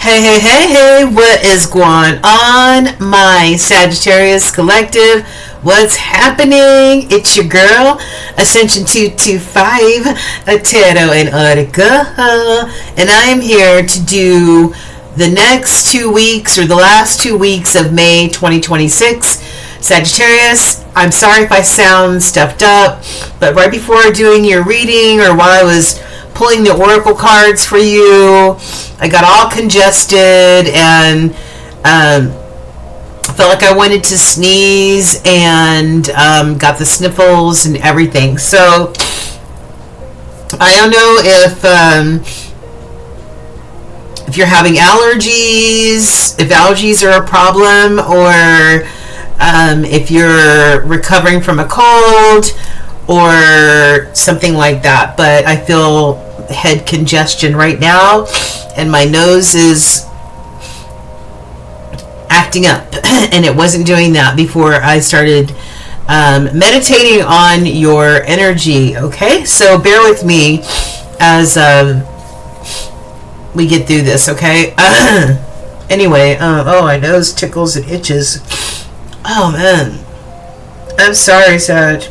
Hey, what is going on, my Sagittarius collective? What's happening? It's your girl, Ascension 225, a tarot and oracle, and I am here to do the next 2 weeks, or the last 2 weeks of May 2026. Sagittarius, I'm sorry if I sound stuffed up, but right before doing your reading, or while I was pulling the oracle cards for you, I got all congested and felt like I wanted to sneeze and got the sniffles and everything. So I don't know if you're having allergies, if allergies are a problem, or if you're recovering from a cold or something like that. But I feel head congestion right now, and my nose is acting up, and it wasn't doing that before I started meditating on your energy. Okay, so bear with me as we get through this. Okay. Anyway, oh, my nose tickles and itches. Oh man, I'm sorry, Sag.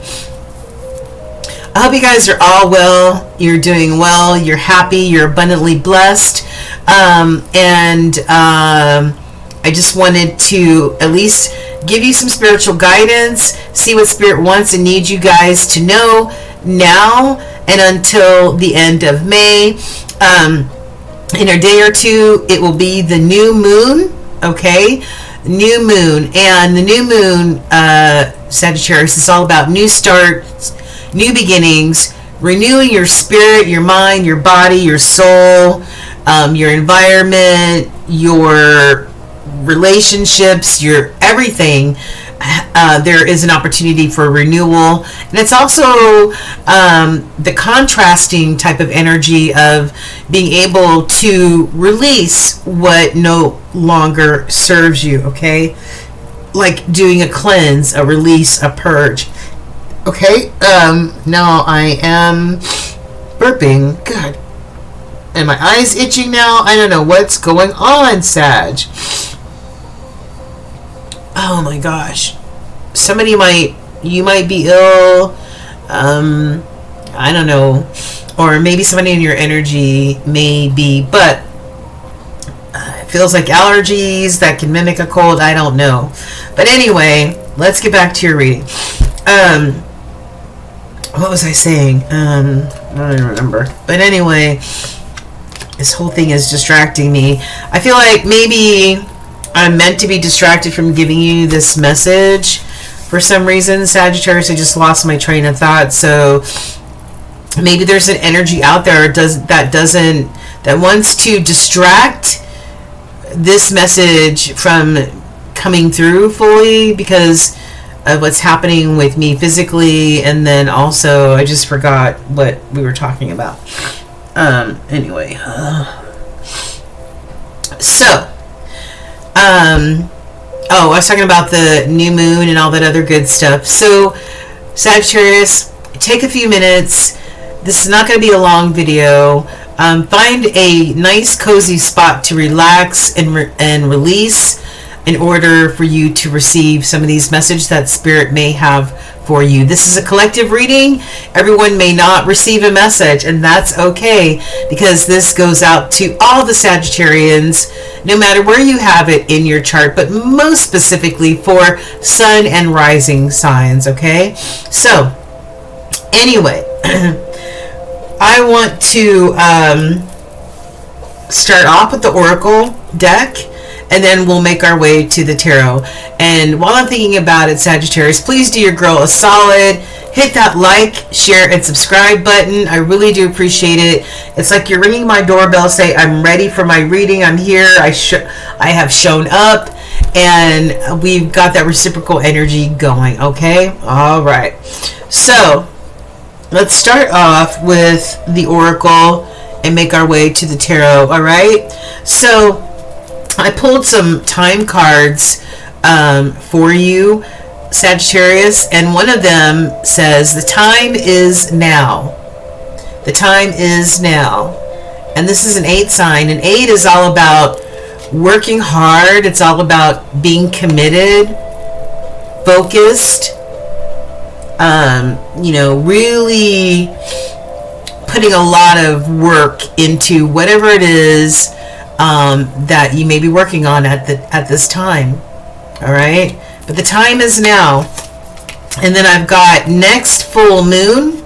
I hope you guys are all well. You're doing well. You're happy. You're abundantly blessed. And I just wanted to at least give you some spiritual guidance, see what Spirit wants and needs you guys to know now and until the end of May. In a day or two, it will be the new moon. Okay? New moon. And the new moon, Sagittarius, is all about new starts, new beginnings, renewing your spirit, your mind, your body, your soul, your environment, your relationships, your everything. There is an opportunity for renewal. And it's also the contrasting type of energy of being able to release what no longer serves you, okay? Like doing a cleanse, a release, a purge. Okay, now I am burping. God. And my eyes itching now. I don't know what's going on, Sag. Oh my gosh. You might be ill. I don't know. Or maybe somebody in your energy may be, but it feels like allergies that can mimic a cold. I don't know. But anyway, let's get back to your reading. What was I saying? I don't even remember. But anyway, this whole thing is distracting me. I feel like maybe I'm meant to be distracted from giving you this message for some reason, Sagittarius. I just lost my train of thought. So maybe there's an energy out there that wants to distract this message from coming through fully because of what's happening with me physically, and then also I just forgot what we were talking about. Anyway, so I was talking about the new moon and all that other good stuff. So Sagittarius, take a few minutes. This is not going to be a long video. Find a nice cozy spot to relax and release in order for you to receive some of these messages that Spirit may have for you. This is a collective reading. Everyone may not receive a message, and that's okay, because this goes out to all the Sagittarians, no matter where you have it in your chart, but most specifically for sun and rising signs, okay? So, anyway, I want to start off with the Oracle deck, and then we'll make our way to the tarot. And while I'm thinking about it, Sagittarius, please do your girl a solid. Hit that like, share, and subscribe button. I really do appreciate it. It's like you're ringing my doorbell, say, I'm ready for my reading. I'm here. I have shown up. And we've got that reciprocal energy going, okay? All right. So, let's start off with the Oracle and make our way to the tarot, all right? So, I pulled some time cards for you, Sagittarius, and one of them says, the time is now. The time is now. And this is an 8 sign, and 8 is all about working hard. It's all about being committed, focused, you know, really putting a lot of work into whatever it is that you may be working on at this time. All right, but the time is now. And then I've got next full moon,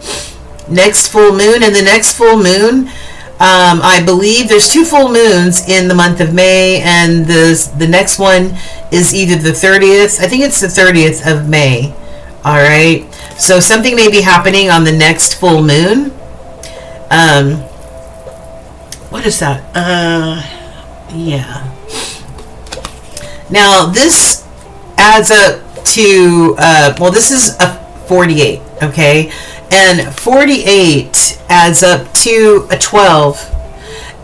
and the next full moon, I believe there's 2 full moons in the month of May, and the next one is either the 30th. I think it's the 30th of May. All right, so something may be happening on the next full moon. What is that? Yeah. Now this adds up to well, this is a 48, okay, and 48 adds up to a 12,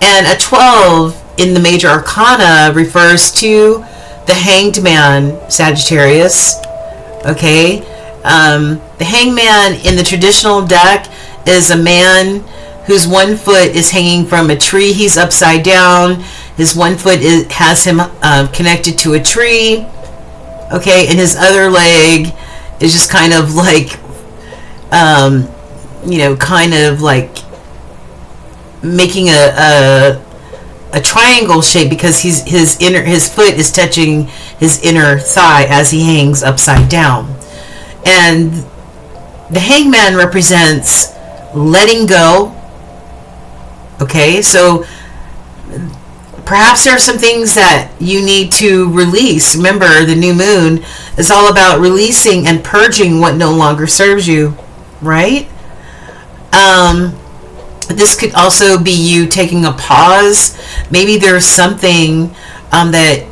and a 12 in the major arcana refers to the Hanged Man, Sagittarius. Okay, the Hanged Man in the traditional deck is a man whose one foot is hanging from a tree. He's upside down. His one foot has him connected to a tree. Okay, and his other leg is just kind of like, you know, kind of like making a triangle shape, because his foot is touching his inner thigh as he hangs upside down. And the hangman represents letting go. Okay, so perhaps there are some things that you need to release. Remember, the new moon is all about releasing and purging what no longer serves you, right? This could also be you taking a pause. Maybe there's something that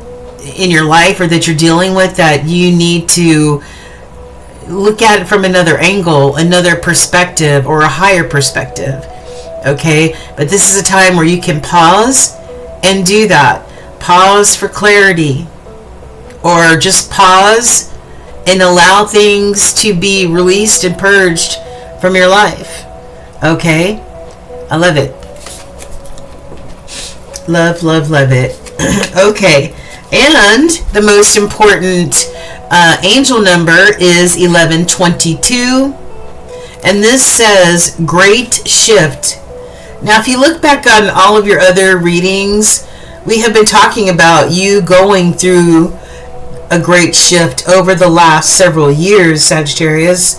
in your life or that you're dealing with that you need to look at it from another angle, another perspective, or a higher perspective. Okay, but this is a time where you can pause and do that. Pause for clarity, or just pause and allow things to be released and purged from your life. Okay, I love it. Love it. Okay, and the most important angel number is 1122, and this says great shift. Now, if you look back on all of your other readings, we have been talking about you going through a great shift over the last several years, Sagittarius.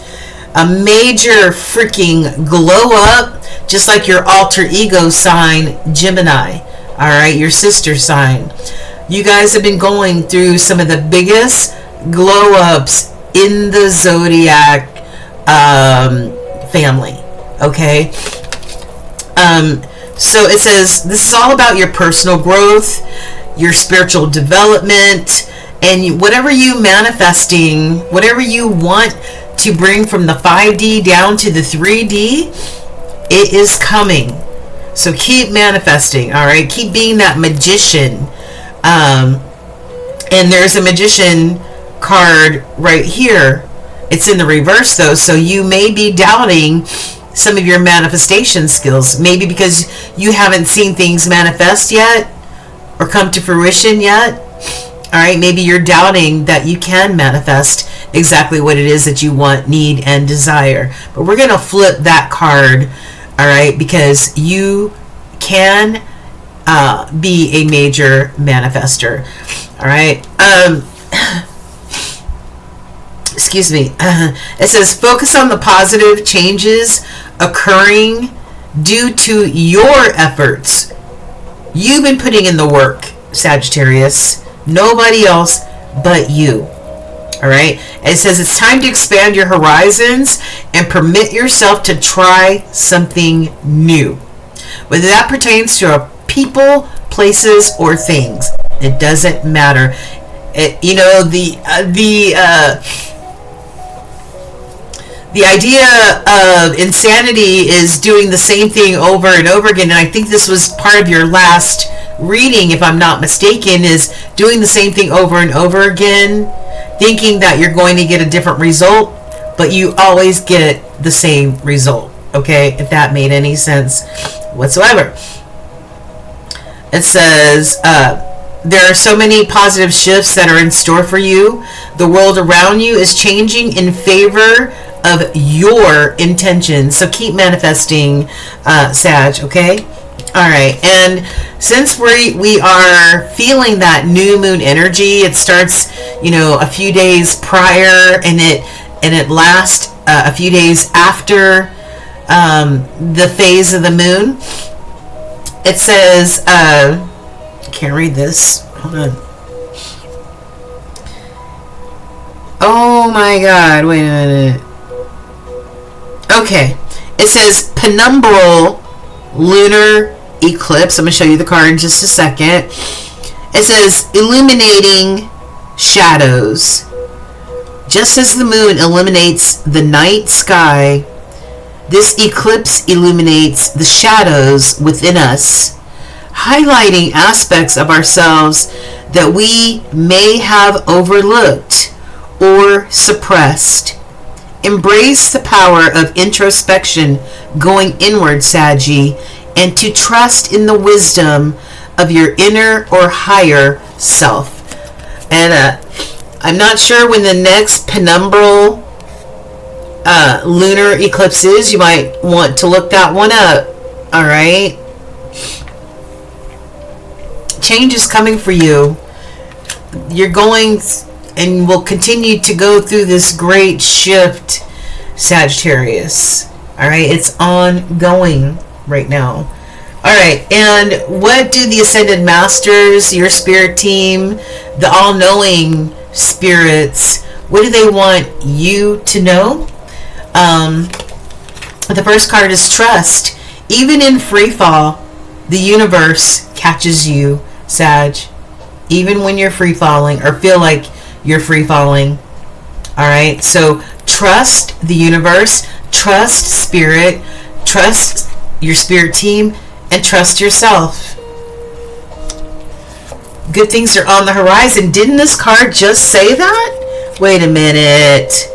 A major freaking glow up, just like your alter ego sign, Gemini. All right, your sister sign. You guys have been going through some of the biggest glow ups in the zodiac family. Okay. So it says this is all about your personal growth, your spiritual development, and whatever you manifesting, whatever you want to bring from the 5D down to the 3D, it is coming. So keep manifesting, all right? Keep being that magician. And there's a magician card right here. It's in the reverse though, so you may be doubting some of your manifestation skills, maybe because you haven't seen things manifest yet or come to fruition yet. All right, maybe you're doubting that you can manifest exactly what it is that you want, need, and desire. But we're going to flip that card, all right, because you can be a major manifester. All right. Excuse me. It says focus on the positive changes occurring due to your efforts. You've been putting in the work, Sagittarius. Nobody else but you. All right. It says it's time to expand your horizons and permit yourself to try something new, whether that pertains to people, places, or things. It doesn't matter. You know, the idea of insanity is doing the same thing over and over again, and I think this was part of your last reading, if I'm not mistaken, is doing the same thing over and over again, thinking that you're going to get a different result, but you always get the same result. Okay, if that made any sense whatsoever. It says There are so many positive shifts that are in store for you. The world around you is changing in favor of your intentions. So keep manifesting, Sag, okay? All right. And since we are feeling that new moon energy, it starts, a few days prior, and it lasts a few days after the phase of the moon. It says, can't read this. Hold on. Oh my God, wait a minute. Okay. It says penumbral lunar eclipse. I'm going to show you the card in just a second. It says illuminating shadows. Just as the moon illuminates the night sky, this eclipse illuminates the shadows within us, highlighting aspects of ourselves that we may have overlooked or suppressed. Embrace the power of introspection, going inward, Saggy, and to trust in the wisdom of your inner or higher self. And I'm not sure when the next penumbral lunar eclipse is. You might want to look that one up. All right. Change is coming for you. You're going and will continue to go through this great shift, Sagittarius. All right. It's ongoing right now. All right. And what do the Ascended Masters, your spirit team, the all-knowing spirits, what do they want you to know? The first card is trust. Even in free fall, the universe catches you, Sag. Even when you're free falling or feel like you're free falling. All right. So trust the universe, trust spirit, trust your spirit team, and trust yourself. Good things are on the horizon. Didn't this card just say that? Wait a minute.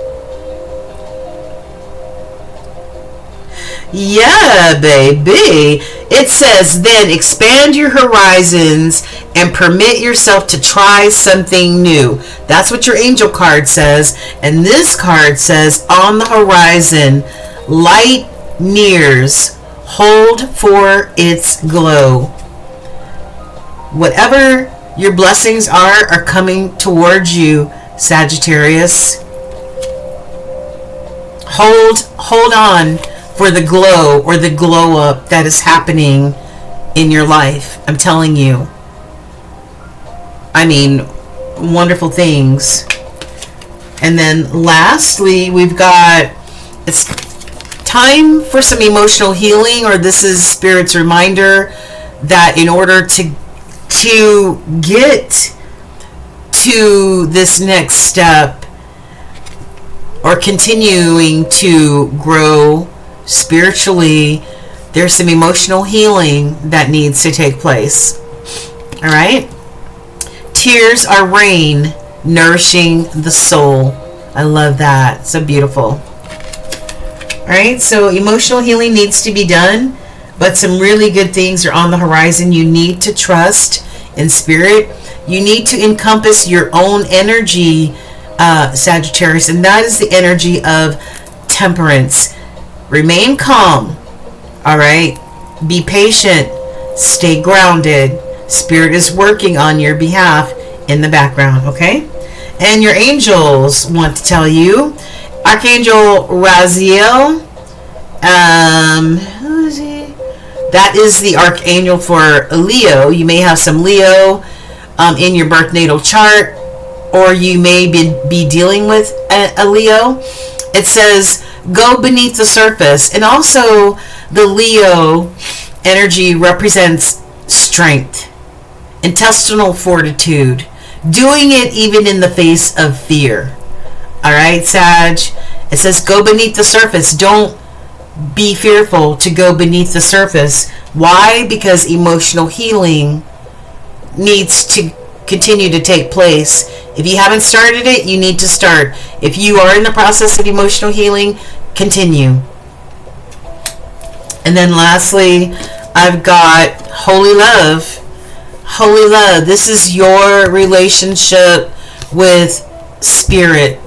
Yeah, baby. It says, then expand your horizons and permit yourself to try something new. That's what your angel card says. And this card says, on the horizon, light nears. Hold for its glow. Whatever your blessings are coming towards you, Sagittarius. Hold on for the glow or the glow up that is happening in your life. I'm telling you. I mean, wonderful things. And then lastly, we've got, it's time for some emotional healing, or this is Spirit's reminder that in order to get to this next step or continuing to grow spiritually, there's some emotional healing that needs to take place. All right. Tears are rain, nourishing the soul. I love that. So beautiful. All right. So emotional healing needs to be done, but some really good things are on the horizon. You need to trust in spirit. You need to encompass your own energy, Sagittarius, and that is the energy of temperance. Remain calm. All right. Be patient. Stay grounded. Spirit is working on your behalf in the background. Okay. And your angels want to tell you, Archangel Raziel, who is he? That is the archangel for Leo. You may have some Leo in your birth natal chart, or you may be dealing with a Leo. It says, go beneath the surface. And also the Leo energy represents strength, intestinal fortitude, doing it even in the face of fear. All right, Sag. It says go beneath the surface. Don't be fearful to go beneath the surface. Why? Because emotional healing needs to continue to take place. If you haven't started it, you need to start. If you are in the process of emotional healing, continue. And then lastly, I've got holy love. Holy love. This is your relationship with spirit.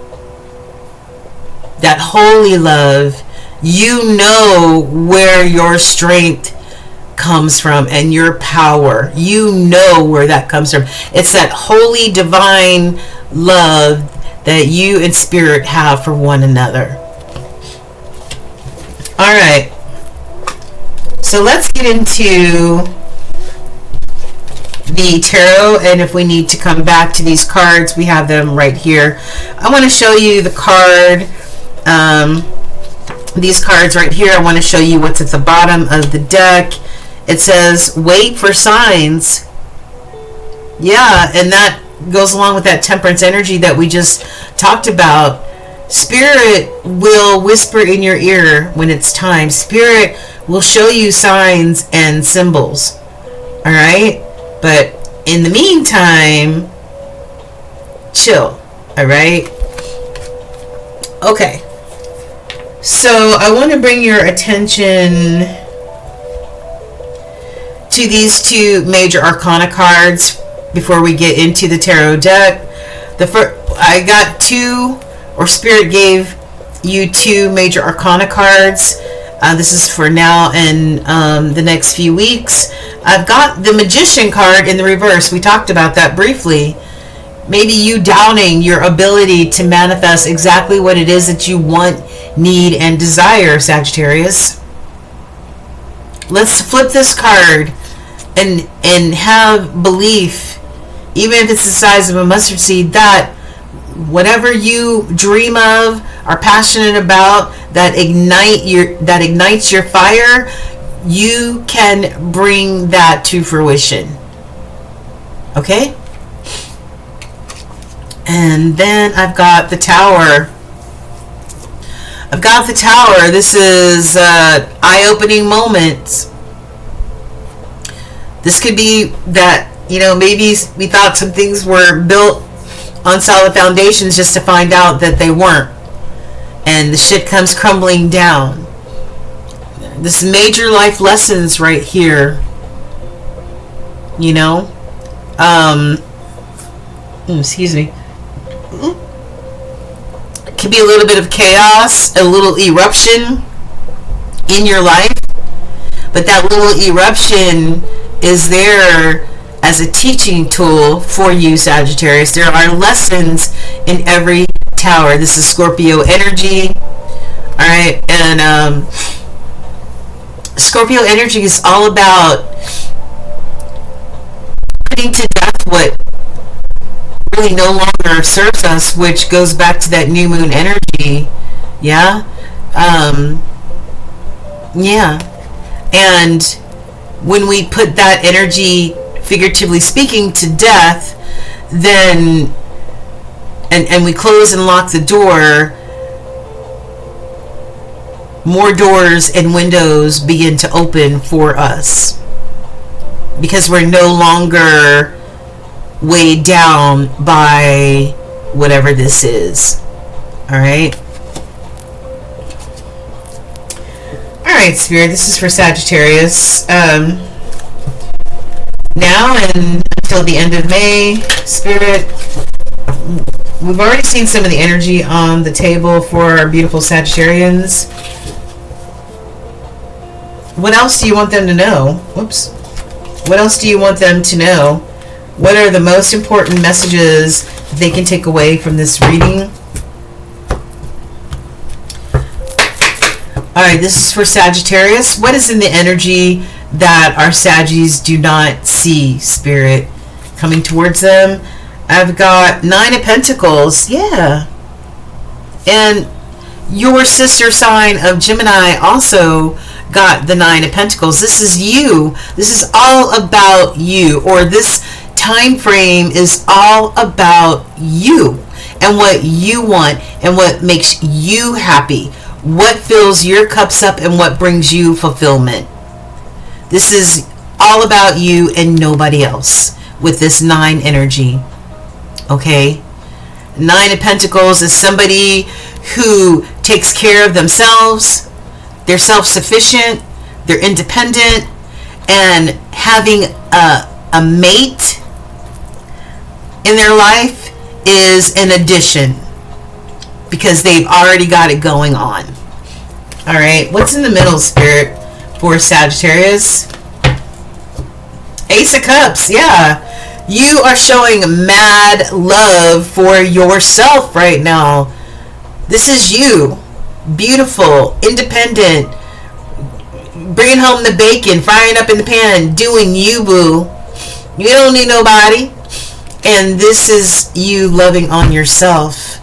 That holy love. You know where your strength comes from and your power. You know where that comes from. It's that holy divine love that you and spirit have for one another. All right. So let's get into the tarot, and if we need to come back to these cards, we have them right here. I want to show you the card, these cards right here. I want to show you what's at the bottom of the deck. It says, wait for signs. Yeah, and that goes along with that temperance energy that we just talked about. Spirit will whisper in your ear when it's time. Spirit will show you signs and symbols. All right? But in the meantime, chill. All right? Okay. So I want to bring your attention to these two major arcana cards before we get into the tarot deck. I got two, or Spirit gave you two major arcana cards. This is for now and the next few weeks. I've got the Magician card in the reverse. We talked about that briefly. Maybe you doubting your ability to manifest exactly what it is that you want, need, and desire, Sagittarius. Let's flip this card and have belief, even if it's the size of a mustard seed, that whatever you dream of, are passionate about, that ignites your fire, you can bring that to fruition. Okay? And then I've got the Tower. I've got the Tower. This is eye-opening moments. This could be that, maybe we thought some things were built on solid foundations just to find out that they weren't. And the shit comes crumbling down. This is major life lessons right here. Excuse me. It could be a little bit of chaos, a little eruption in your life. But that little eruption is there as a teaching tool for you, Sagittarius. There are lessons in every tower. This is Scorpio energy. Alright, and Scorpio energy is all about putting to death what really no longer serves us, which goes back to that new moon energy. Yeah? Yeah. And when we put that energy, figuratively speaking, to death, then and we close and lock the door, more doors and windows begin to open for us, because we're no longer weighed down by whatever this is. All right. Alright, Spirit, this is for Sagittarius. Now and until the end of May, Spirit, we've already seen some of the energy on the table for our beautiful Sagittarians. What else do you want them to know? Whoops. What else do you want them to know? What are the most important messages that they can take away from this reading? Alright, this is for Sagittarius. What is in the energy that our Saggies do not see, Spirit, coming towards them? I've got 9 of Pentacles. Yeah. And your sister sign of Gemini also got the 9 of Pentacles. This is you. This is all about you. Or this time frame is all about you and what you want and what makes you happy. What fills your cups up and what brings you fulfillment. This is all about you and nobody else with this 9 energy. Okay? 9 of Pentacles is somebody who takes care of themselves. They're self-sufficient. They're independent. And having a a mate in their life is an addition, because they've already got it going on. All right, what's in the middle, Spirit, for Sagittarius? Ace of Cups. Yeah, you are showing mad love for yourself right now. This is you, beautiful, independent, bringing home the bacon, frying up in the pan, doing you, boo. You don't need nobody. And this is you loving on yourself.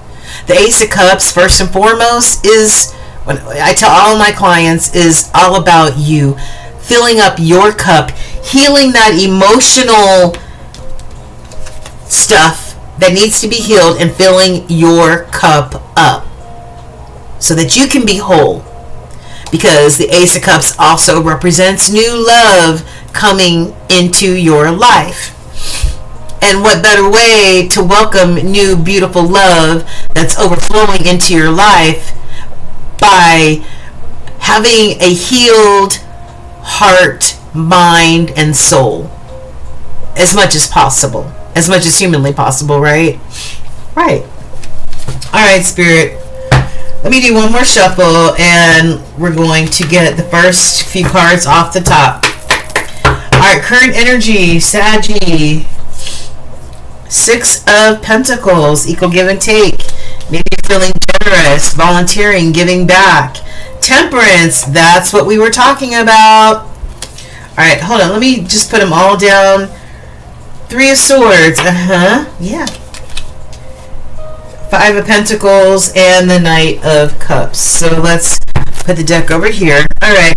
The Ace of Cups, first and foremost, is, when I tell all my clients, is all about you filling up your cup, healing that emotional stuff that needs to be healed, and filling your cup up so that you can be whole. Because the Ace of Cups also represents new love coming into your life. And what better way to welcome new beautiful love that's overflowing into your life by having a healed heart, mind, and soul, as much as possible, as much as humanly possible, right? Right. All right, Spirit. Let me do one more shuffle, and we're going to get the first few cards off the top. All right, current energy, Saggy. Six of Pentacles, equal give and take. Maybe you're feeling generous, volunteering, giving back. Temperance, that's what we were talking about. All right, hold on. Let me just put them all down. Three of Swords. Yeah. Five of Pentacles and the Knight of Cups. So let's put the deck over here. All right.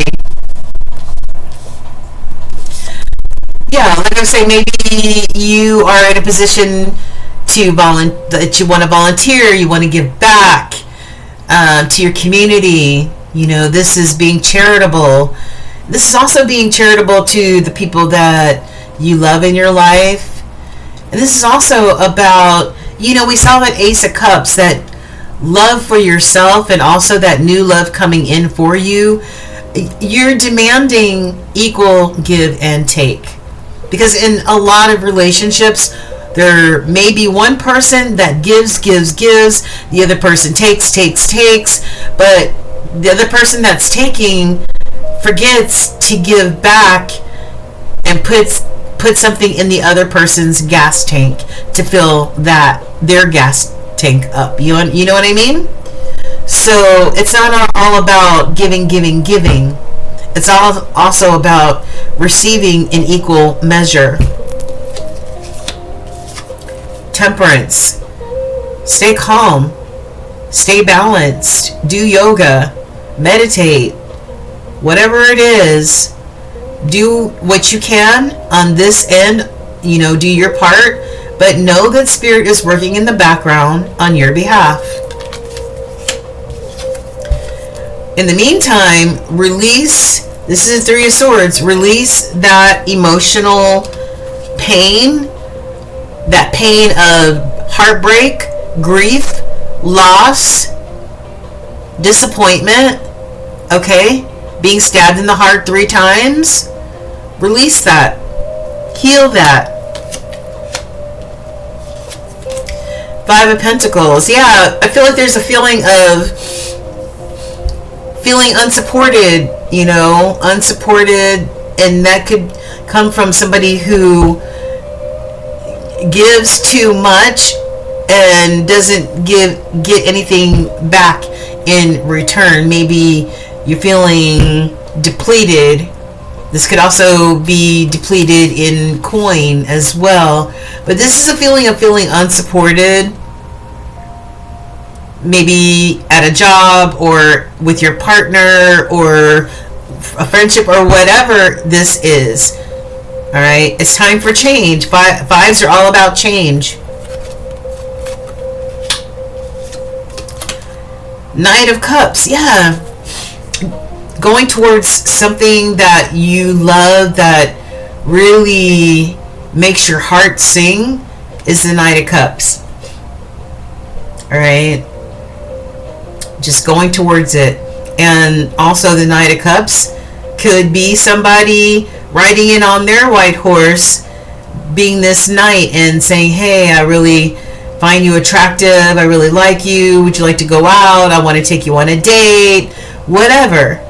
Yeah, like I was saying, maybe you are in a position to that you want to volunteer, you want to give back to your community. You know, this is being charitable. This is also being charitable to the people that you love in your life. And this is also about, you know, we saw that Ace of Cups, that love for yourself, and also that new love coming in for you. You're demanding equal give and take. Because in a lot of relationships, there may be one person that gives, the other person takes, but the other person that's taking forgets to give back and put something in the other person's gas tank to fill their gas tank up. You know what I mean? So it's not all about giving. It's also about receiving in equal measure. Temperance. Stay calm. Stay balanced. Do yoga. Meditate. Whatever it is, do what you can on this end. You know, do your part. But know that Spirit is working in the background on your behalf. In the meantime, release, this is the Three of Swords, release that emotional pain, that pain of heartbreak, grief, loss, disappointment, okay? Being stabbed in the heart 3 times. Release that. Heal that. Five of Pentacles. Yeah, I feel like there's a feeling of feeling unsupported, you know, unsupported, and that could come from somebody who gives too much and doesn't get anything back in return. Maybe you're feeling depleted. This could also be depleted in coin as well. But this is a feeling of feeling unsupported. Maybe at a job or with your partner or a friendship or whatever this is. All right, it's time for change. Fives are all about change. Knight of Cups, yeah. Going towards something that you love, that really makes your heart sing, is the Knight of Cups. All right. Just going towards it. And also the Knight of Cups could be somebody riding in on their white horse, being this knight and saying, hey, I really find you attractive, I really like you, would you like to go out, I want to take you on a date, whatever.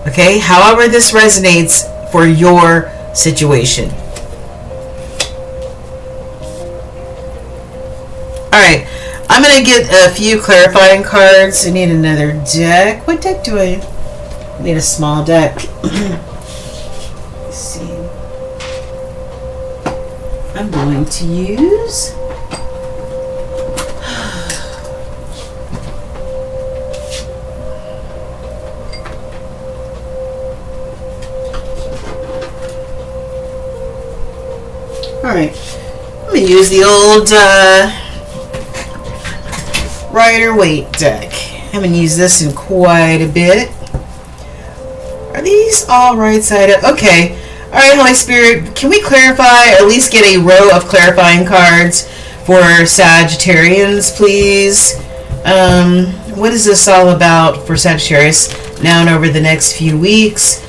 Okay, however this resonates for your situation. Alright, I'm going to get a few clarifying cards. I need another deck. What deck do I need? A small deck. Let's see. I'm going to use alright, I'm going to use the old Rider-Waite deck. I haven't used this in quite a bit. Are these all right side up? Okay. Alright, Holy Spirit, can we clarify, at least get a row of clarifying cards for Sagittarians, please? What is this all about for Sagittarius now and over the next few weeks?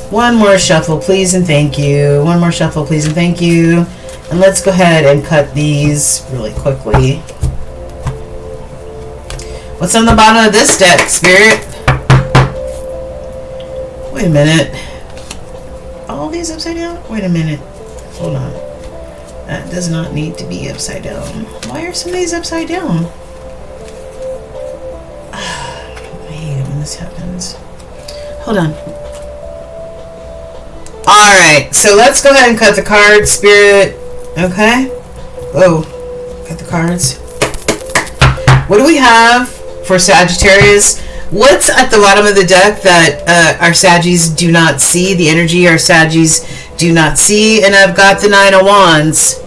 One more shuffle, please, and thank you. One more shuffle, please, and thank you. And let's go ahead and cut these really quickly. What's on the bottom of this deck, Spirit? Wait a minute. All these upside down? Wait a minute. Hold on. That does not need to be upside down. Why are some of these upside down? I hate it when this happens. Hold on. Alright, so let's go ahead and cut the cards, Spirit. Okay? Whoa. Cut the cards. What do we have for Sagittarius? What's at the bottom of the deck that our Saggies do not see? The energy our Saggies do not see. And I've got the Nine of Wands.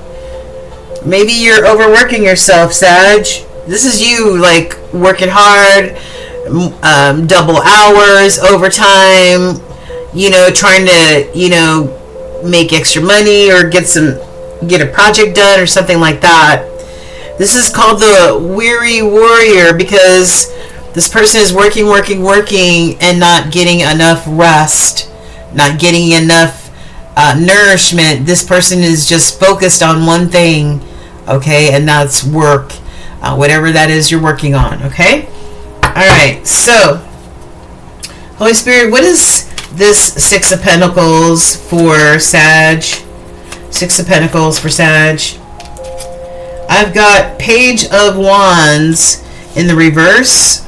Maybe you're overworking yourself, Sag. This is you, like, working hard, double hours, overtime, you know, trying to, you know, make extra money or get a project done or something like that. This is called the weary warrior because this person is working and not getting enough rest, not getting enough nourishment. This person is just focused on one thing, okay, and that's work, whatever that is you're working on, okay? All right, so, Holy Spirit, what is this Six of Pentacles for Sag? Six of Pentacles for Sag. I've got Page of Wands in the reverse.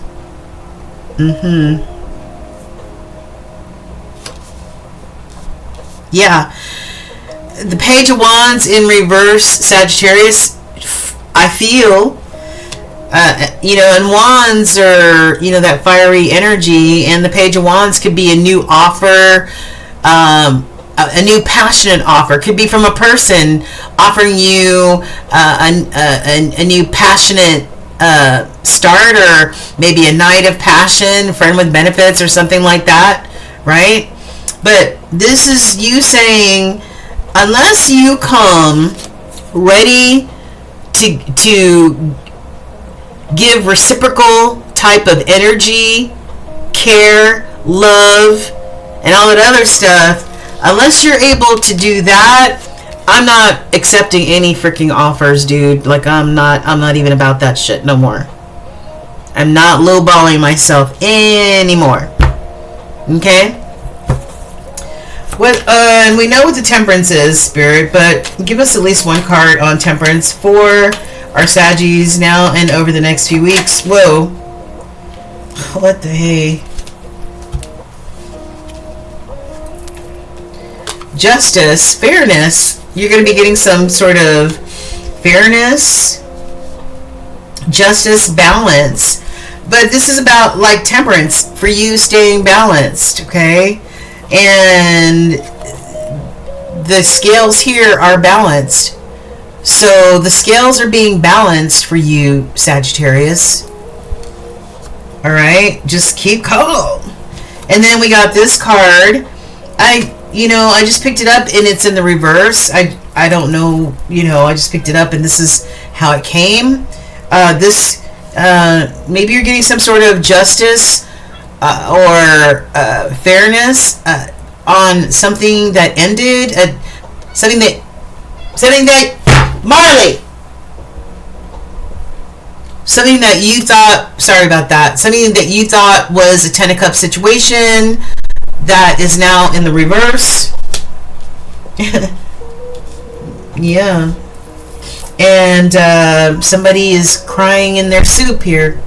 Yeah. The Page of Wands in reverse, Sagittarius, I feel, you know, and wands are, you know, that fiery energy, and the Page of Wands could be a new offer, a new passionate offer. Could be from a person offering you a new passionate start, or maybe a night of passion, friend with benefits, or something like that, right? But this is you saying, unless you come ready to give reciprocal type of energy, care, love, and all that other stuff, unless you're able to do that, I'm not accepting any freaking offers, dude. Like, I'm not even about that shit no more. I'm not lowballing myself anymore. Okay? What, and we know what the Temperance is, Spirit, but give us at least one card on Temperance for our Saggies now and over the next few weeks. Whoa. What the hey? Justice, fairness. You're going to be getting some sort of fairness, justice, balance. But this is about, like, temperance, for you staying balanced, okay? And the scales here are balanced. So the scales are being balanced for you, Sagittarius. All right? Just keep calm. And then we got this card. I just picked it up and it's in the reverse. I don't know, I just picked it up and this is how it came. Maybe you're getting some sort of justice or fairness on something that ended, something that Something that, Marley! Something that you thought, sorry about that, something that you thought was a Ten of Cups situation that is now in the reverse. Yeah. And somebody is crying in their soup here.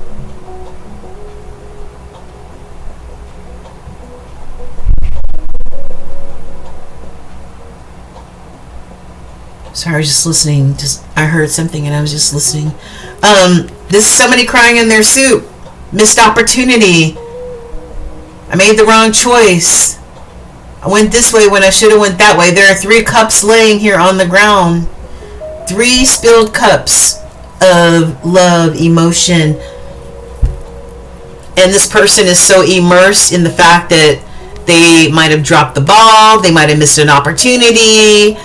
Sorry, I was just listening. I heard something and I was just listening. This is somebody crying in their soup. Missed opportunity. I made the wrong choice. I went this way when I should have went that way. There are 3 cups laying here on the ground. 3 spilled cups of love, emotion. And this person is so immersed in the fact that they might have dropped the ball. They might have missed an opportunity.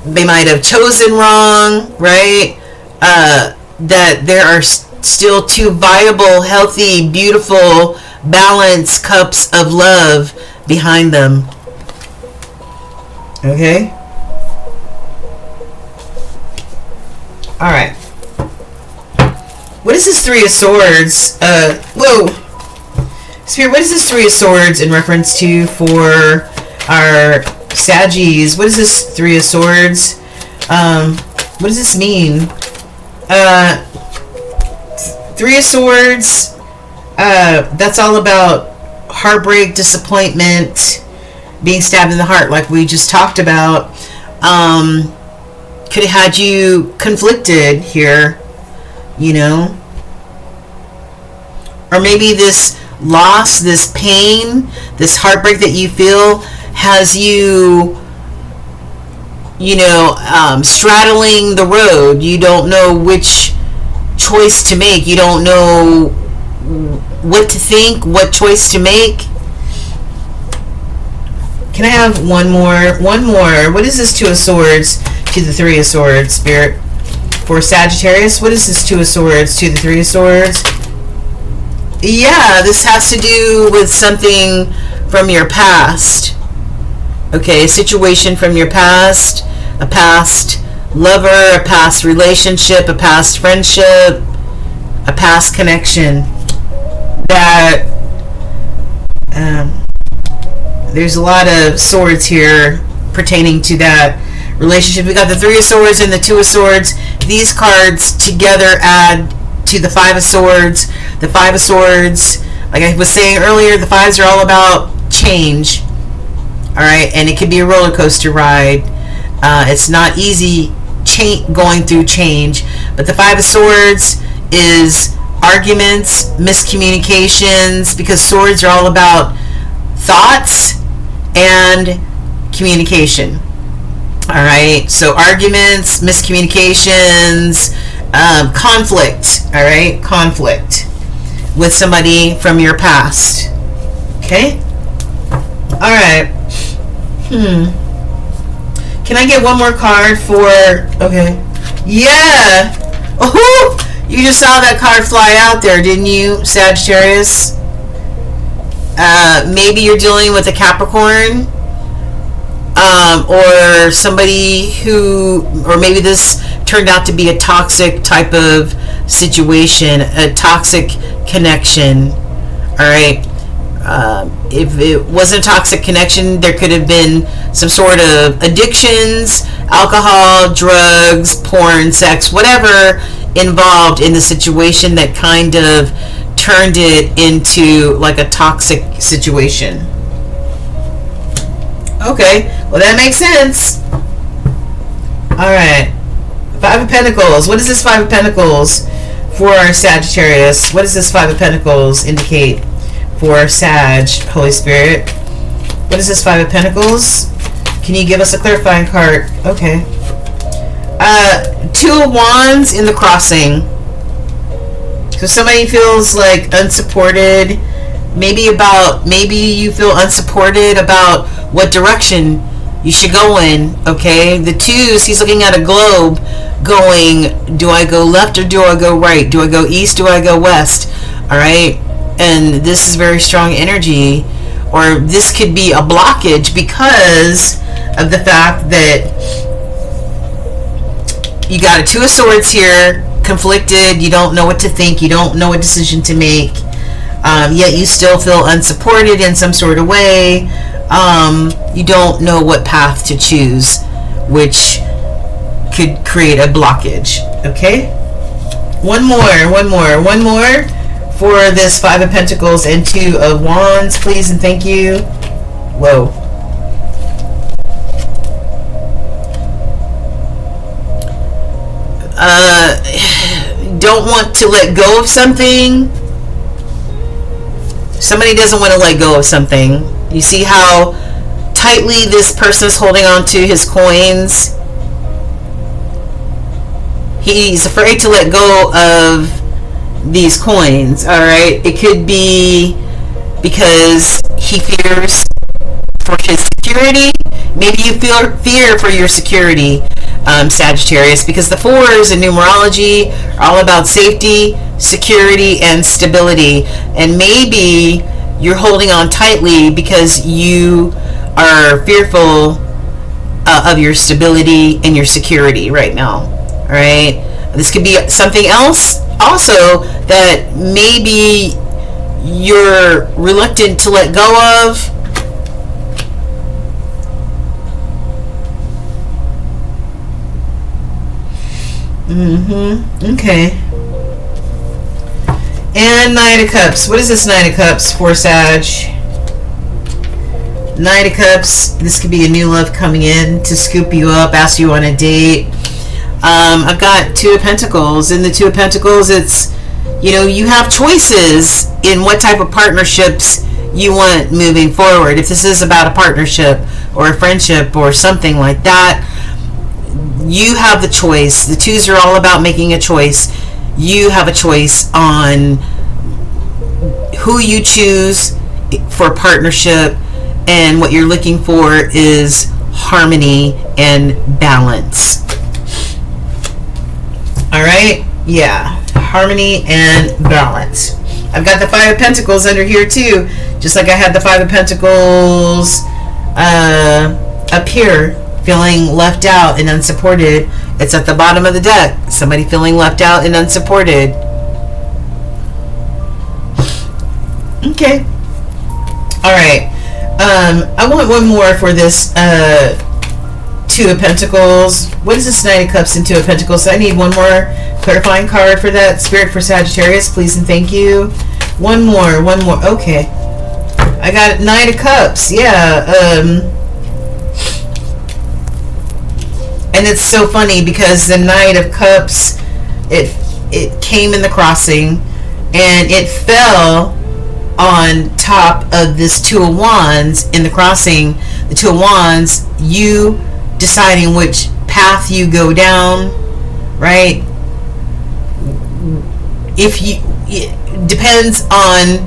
They might have chosen wrong, right? That there are still 2 viable, healthy, beautiful, balanced cups of love behind them. Okay? Alright. What is this 3 of Swords? Whoa! Spirit, what is this 3 of Swords in reference to for our Saggies? What is this 3 of Swords? What does this mean? 3 of Swords, that's all about heartbreak, disappointment, being stabbed in the heart, like we just talked about. Could have had you conflicted here, you know? Or maybe this loss, this pain, this heartbreak that you feel has you, you know, straddling the road. You don't know which choice to make. You don't know what to think, what choice to make. Can I have one more? One more. What is this 2 of Swords to the 3 of Swords, Spirit? For Sagittarius, what is this 2 of Swords to the 3 of Swords? Yeah, this has to do with something from your past. Okay, a situation from your past, a past lover, a past relationship, a past friendship, a past connection. That there's a lot of swords here pertaining to that relationship. We got the 3 of Swords and the 2 of Swords. These cards together add to the 5 of Swords. The 5 of Swords, like I was saying earlier, the 5s are all about change. Alright, and it can be a roller coaster ride. It's not easy going through change. But the 5 of Swords is arguments, miscommunications, because swords are all about thoughts and communication. Alright, so arguments, miscommunications, conflict. Alright, conflict with somebody from your past. Okay? Alright. Can I get one more card for... Okay. Yeah! Oh! You just saw that card fly out there, didn't you, Sagittarius? Maybe you're dealing with a Capricorn. Or somebody who... Or maybe this turned out to be a toxic type of situation. A toxic connection. Alright? If it wasn't a toxic connection, there could have been some sort of addictions, alcohol, drugs, porn, sex, whatever involved in the situation that kind of turned it into like a toxic situation. Okay, well that makes sense. Alright, 5 of Pentacles. What is this 5 of Pentacles for Sagittarius? What does this 5 of Pentacles indicate for Sag, Holy Spirit? What is this 5 of Pentacles? Can you give us a clarifying card? Okay. 2 of Wands in the crossing. So somebody feels like unsupported. Maybe you feel unsupported about what direction you should go in. Okay. The 2s, he's looking at a globe going, do I go left or do I go right? Do I go east? Do I go west? Alright. And this is very strong energy. Or this could be a blockage because of the fact that you got a Two of Swords here, conflicted, you don't know what to think, you don't know what decision to make, yet you still feel unsupported in some sort of way. You don't know what path to choose, which could create a blockage. Okay, one more for this Five of Pentacles and Two of Wands, please and thank you. Whoa. Don't want to let go of something. Somebody doesn't want to let go of something. You see how tightly this person's holding on to his coins? He's afraid to let go of these coins, alright? It could be because he fears for his security. Maybe you feel fear for your security, Sagittarius, because the fours in numerology are all about safety, security, and stability. And maybe you're holding on tightly because you are fearful of your stability and your security right now. All right, this could be something else also that maybe you're reluctant to let go of. Okay. And Knight of Cups. What is this Knight of Cups for Sag? Knight of Cups. This could be a new love coming in to scoop you up, ask you on a date. I've got Two of Pentacles. In the Two of Pentacles, it's, you know, you have choices in what type of partnerships you want moving forward. If this is about a partnership or a friendship or something like that, you have the choice. The twos are all about making a choice. You have a choice on who you choose for partnership, and what you're looking for is harmony and balance. All right, yeah, harmony and balance. I've got the Five of Pentacles under here too, just like I had the Five of Pentacles up here, feeling left out and unsupported. It's at the bottom of the deck. Somebody feeling left out and unsupported. Okay. All right. I want one more for this Two of Pentacles. What is this Knight of Cups and Two of Pentacles? I need one more clarifying card for that. Spirit for Sagittarius, please and thank you. One more. Okay. I got Knight of Cups. Yeah. And it's so funny because the Knight of Cups, it came in the crossing and it fell on top of this Two of Wands in the crossing. The Two of Wands, you deciding which path you go down, right? It depends on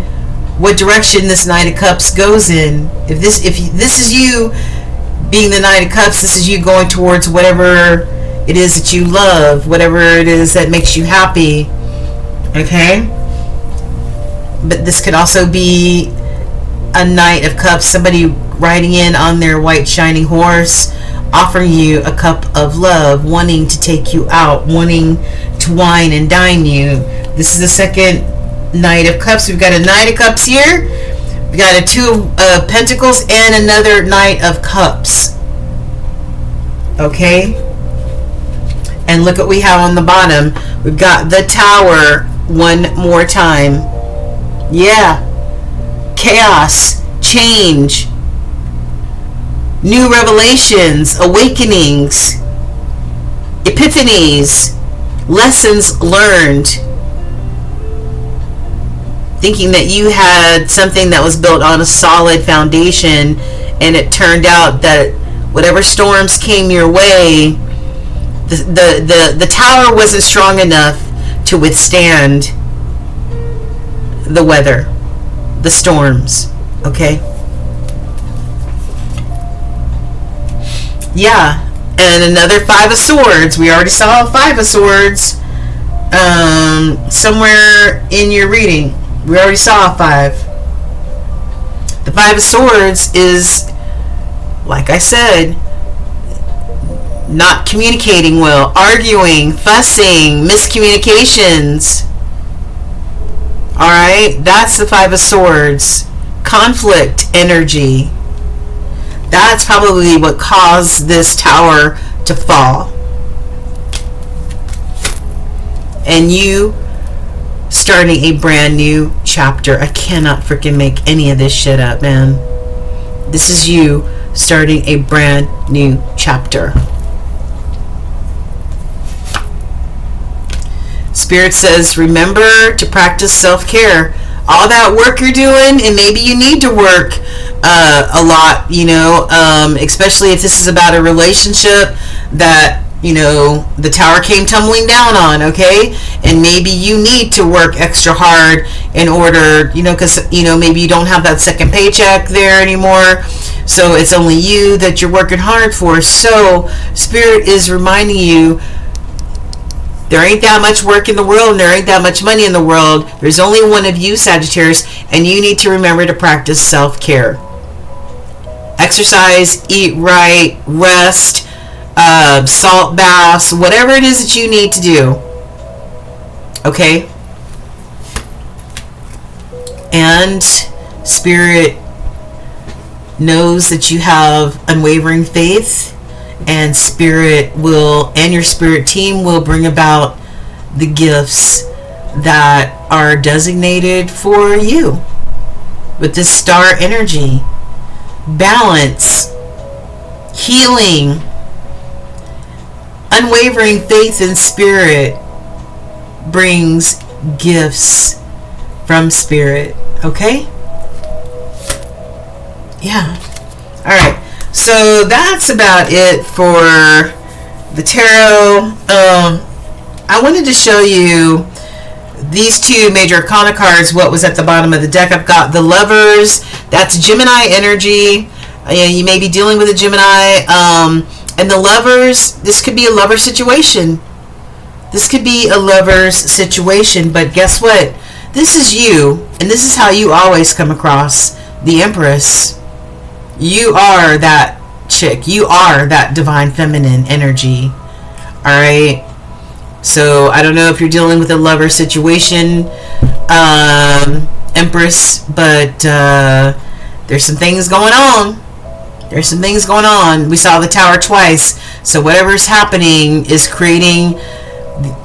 what direction this Knight of Cups goes in. If this is you being the Knight of Cups, this is you going towards whatever it is that you love, whatever it is that makes you happy. Okay? But this could also be a Knight of Cups, somebody riding in on their white shining horse, offering you a cup of love, wanting to take you out, wanting to wine and dine you. This is the second Knight of Cups. We've got a Knight of Cups here. We got a Two of Pentacles and another Knight of Cups. Okay? And look what we have on the bottom. We've got the Tower one more time. Yeah. Chaos. Change. New revelations. Awakenings. Epiphanies. Lessons learned. Thinking that you had something that was built on a solid foundation, and it turned out that whatever storms came your way, the tower wasn't strong enough to withstand the weather, the storms. Okay? Yeah. And another Five of Swords. We already saw a Five of Swords somewhere in your reading. We already saw a five. The Five of Swords is, like I said, not communicating well, arguing, fussing, miscommunications. Alright, that's the Five of Swords. Conflict energy. That's probably what caused this tower to fall. And you starting a brand new chapter. I cannot freaking make any of this shit up, man. This is you starting a brand new chapter. Spirit says, remember to practice self-care. All that work you're doing, and maybe you need to work a lot, you know, especially if this is about a relationship that, you know, the tower came tumbling down on, okay? And maybe you need to work extra hard in order, you know, because, you know, maybe you don't have that second paycheck there anymore. So it's only you that you're working hard for. So Spirit is reminding you, there ain't that much work in the world, and there ain't that much money in the world. There's only one of you, Sagittarius, and you need to remember to practice self-care. Exercise, eat right, rest, salt baths, whatever it is that you need to do. Okay? And Spirit knows that you have unwavering faith, and Spirit will, and your Spirit team will bring about the gifts that are designated for you with this star energy. Balance, healing, unwavering faith in Spirit brings gifts from Spirit. Okay? Yeah. All right. So that's about it for the tarot. I wanted to show you these two major arcana cards, what was at the bottom of the deck. I've got the Lovers. That's Gemini energy. You may be dealing with a Gemini. And the Lovers, this could be a lover situation. This could be a lover's situation. But guess what? This is you. And this is how you always come across. The Empress. You are that chick. You are that divine feminine energy. Alright? So, I don't know if you're dealing with a lover situation, Empress, but there's some things going on. There's some things going on. We saw the tower twice. So, whatever's happening is creating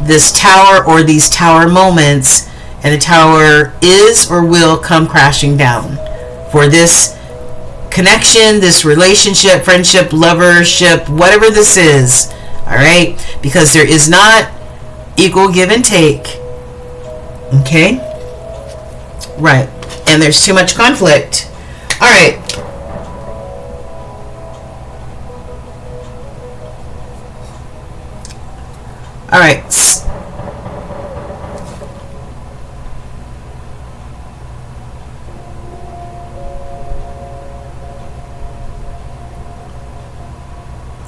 this tower or these tower moments, and the tower is or will come crashing down for this connection, this relationship, friendship, lovership, whatever this is. Alright? Because there is not equal give and take. Okay? Right. And there's too much conflict. Alright. Alright.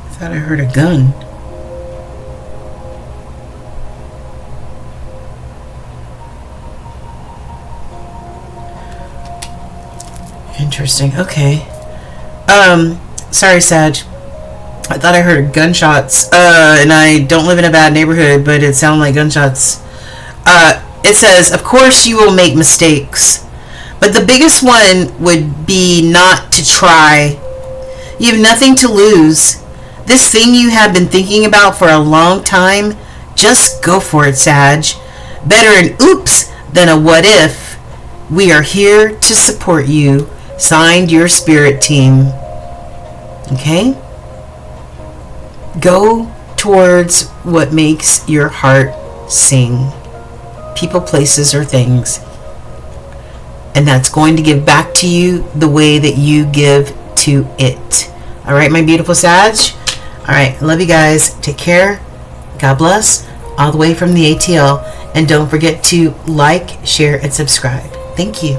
I thought I heard a gun. Interesting. Okay. Sorry, Sag. I thought I heard gunshots. And I don't live in a bad neighborhood, but it sounded like gunshots. It says, of course you will make mistakes, but the biggest one would be not to try. You have nothing to lose. This thing you have been thinking about for a long time, just go for it, Sag. Better an oops than a what if. We are here to support you. Signed, your Spirit team. Okay? Go towards what makes your heart sing. People, places, or things. And that's going to give back to you the way that you give to it. Alright, my beautiful Sag? Alright, love you guys. Take care. God bless. All the way from the ATL. And don't forget to like, share, and subscribe. Thank you.